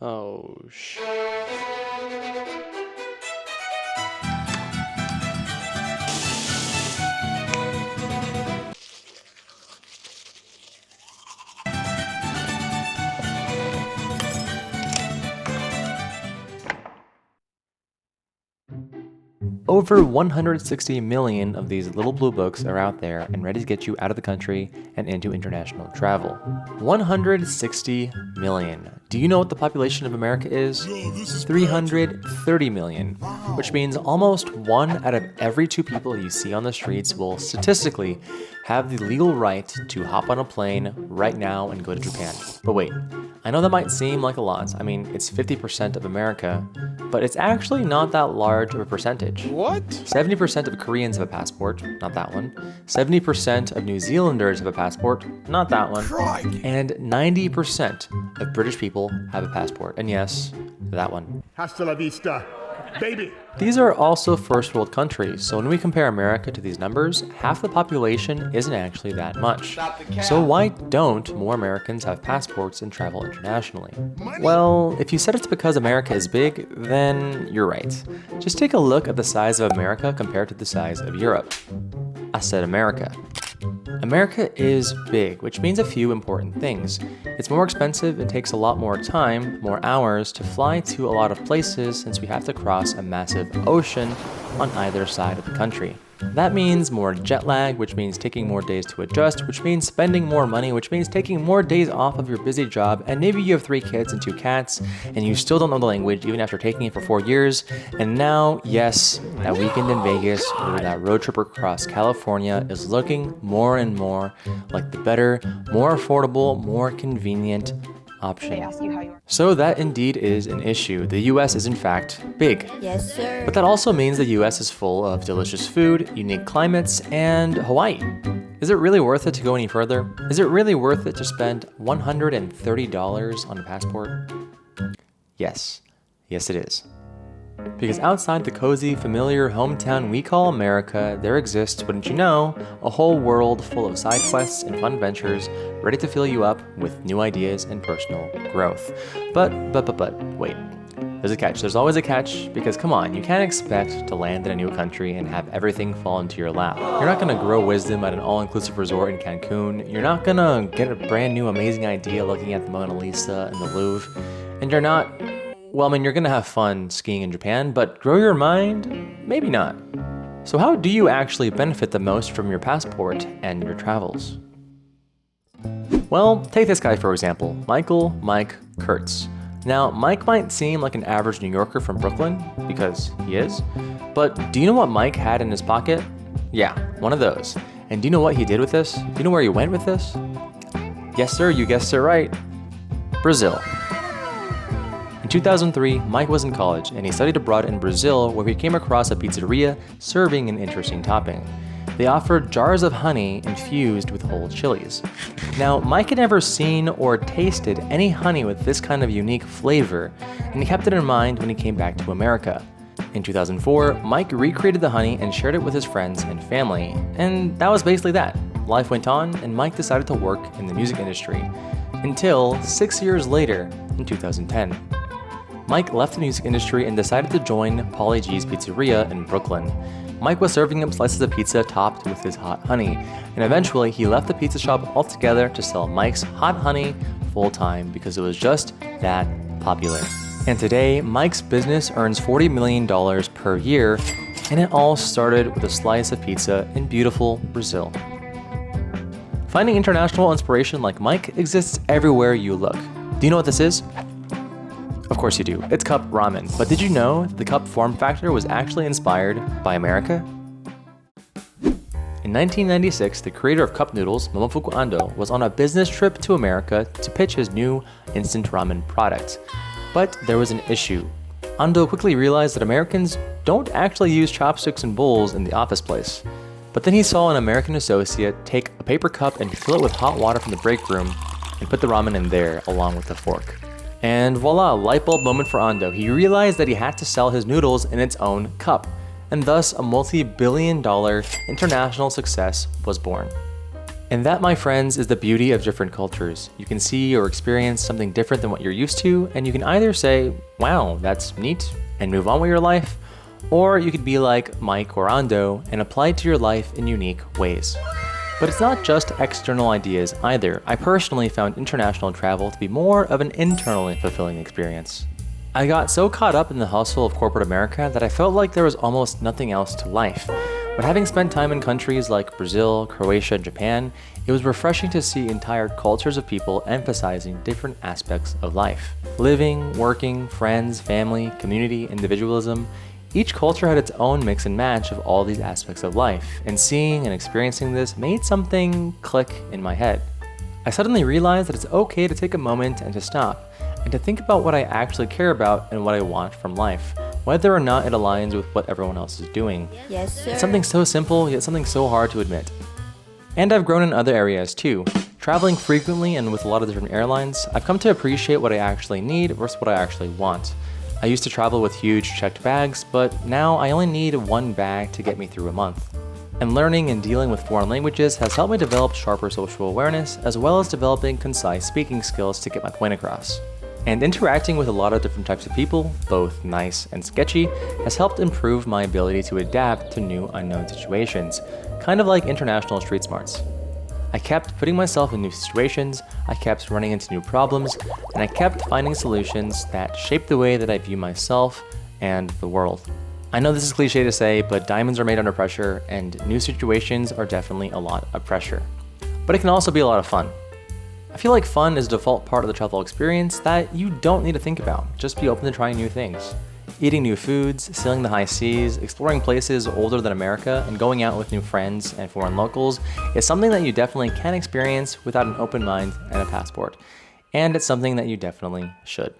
Oh, sh. Over 160 million of these little blue books are out there and ready to get you out of the country and into international travel. 160 million. Do you know what the population of America is? 330 million, which means almost 1 out of every 2 people you see on the streets will statistically have the legal right to hop on a plane right now and go to Japan. But wait, I know that might seem like a lot. I mean, it's 50% of America, but it's actually not that large of a percentage. What? 70% of Koreans have a passport, not that one. 70% of New Zealanders have a passport, not that one. And 90% of British people have a passport, and yes, that one. Hasta la vista, baby. These are also first world countries, so when we compare America to these numbers, half the population isn't actually that much. So why don't more Americans have passports and travel internationally? Well, if you said it's because America is big, then you're right. Just take a look at the size of America compared to the size of Europe. I said America. America is big, which means a few important things. It's more expensive and takes a lot more time, more hours, to fly to a lot of places since we have to cross a massive ocean on either side of the country. That means more jet lag, which means taking more days to adjust, which means spending more money, which means taking more days off of your busy job, and maybe you have 3 kids and 2 cats, and you still don't know the language even after taking it for 4 years, and now, yes, that weekend in Vegas or that road trip across California is looking more and more like the better, more affordable, more convenient option. So that indeed is an issue. The US is in fact big. Yes, sir. But that also means the US is full of delicious food, unique climates, and Hawaii. Is it really worth it to go any further? Is it really worth it to spend $130 on a passport? Yes. Yes, it is. Because outside the cozy, familiar hometown we call America, there exists, wouldn't you know, a whole world full of side quests and fun ventures ready to fill you up with new ideas and personal growth. But, wait. There's a catch. There's always a catch, because come on, you can't expect to land in a new country and have everything fall into your lap. You're not gonna grow wisdom at an all-inclusive resort in Cancun. You're not gonna get a brand new amazing idea looking at the Mona Lisa in the Louvre. And you're not... Well, I mean, you're gonna have fun skiing in Japan, but grow your mind? Maybe not. So how do you actually benefit the most from your passport and your travels? Well, take this guy for example, Mike Kurtz. Now, Mike might seem like an average New Yorker from Brooklyn, because he is, but do you know what Mike had in his pocket? Yeah, one of those. And do you know what he did with this? Do you know where he went with this? Yes sir, you guessed it right. Brazil. In 2003, Mike was in college and he studied abroad in Brazil, where he came across a pizzeria serving an interesting topping. They offered jars of honey infused with whole chilies. Now, Mike had never seen or tasted any honey with this kind of unique flavor, and he kept it in mind when he came back to America. In 2004, Mike recreated the honey and shared it with his friends and family, and that was basically that. Life went on, and Mike decided to work in the music industry, until 6 years later, in 2010. Mike left the music industry and decided to join Pauly G's Pizzeria in Brooklyn. Mike was serving him slices of pizza topped with his hot honey, and eventually he left the pizza shop altogether to sell Mike's hot honey full-time because it was just that popular. And today, Mike's business earns $40 million per year, and it all started with a slice of pizza in beautiful Brazil. Finding international inspiration like Mike exists everywhere you look. Do you know what this is? Of course you do. It's cup ramen. But did you know the cup form factor was actually inspired by America? In 1996, the creator of cup noodles, Momofuku Ando, was on a business trip to America to pitch his new instant ramen product. But there was an issue. Ando quickly realized that Americans don't actually use chopsticks and bowls in the office place. But then he saw an American associate take a paper cup and fill it with hot water from the break room and put the ramen in there along with the fork. And voila, light bulb moment for Ando. He realized that he had to sell his noodles in its own cup, and thus a multi-billion-dollar international success was born. And that, my friends, is the beauty of different cultures. You can see or experience something different than what you're used to, and you can either say, wow, that's neat, and move on with your life, or you could be like Mike or Ando and apply it to your life in unique ways. But it's not just external ideas either. I personally found international travel to be more of an internally fulfilling experience. I got so caught up in the hustle of corporate America that I felt like there was almost nothing else to life. But having spent time in countries like Brazil, Croatia, and Japan, it was refreshing to see entire cultures of people emphasizing different aspects of life. Living, working, friends, family, community, individualism. Each culture had its own mix and match of all these aspects of life, and seeing and experiencing this made something click in my head. I suddenly realized that it's okay to take a moment and to stop, and to think about what I actually care about and what I want from life, whether or not it aligns with what everyone else is doing. Yes, sir. It's something so simple, yet something so hard to admit. And I've grown in other areas too. Traveling frequently and with a lot of different airlines, I've come to appreciate what I actually need versus what I actually want. I used to travel with huge checked bags, but now I only need one bag to get me through a month. And learning and dealing with foreign languages has helped me develop sharper social awareness, as well as developing concise speaking skills to get my point across. And interacting with a lot of different types of people, both nice and sketchy, has helped improve my ability to adapt to new unknown situations, kind of like international street smarts. I kept putting myself in new situations, I kept running into new problems, and I kept finding solutions that shape the way that I view myself and the world. I know this is cliche to say, but diamonds are made under pressure, and new situations are definitely a lot of pressure. But it can also be a lot of fun. I feel like fun is a default part of the travel experience that you don't need to think about. Just be open to trying new things. Eating new foods, sailing the high seas, exploring places older than America, and going out with new friends and foreign locals is something that you definitely can experience without an open mind and a passport. And it's something that you definitely should.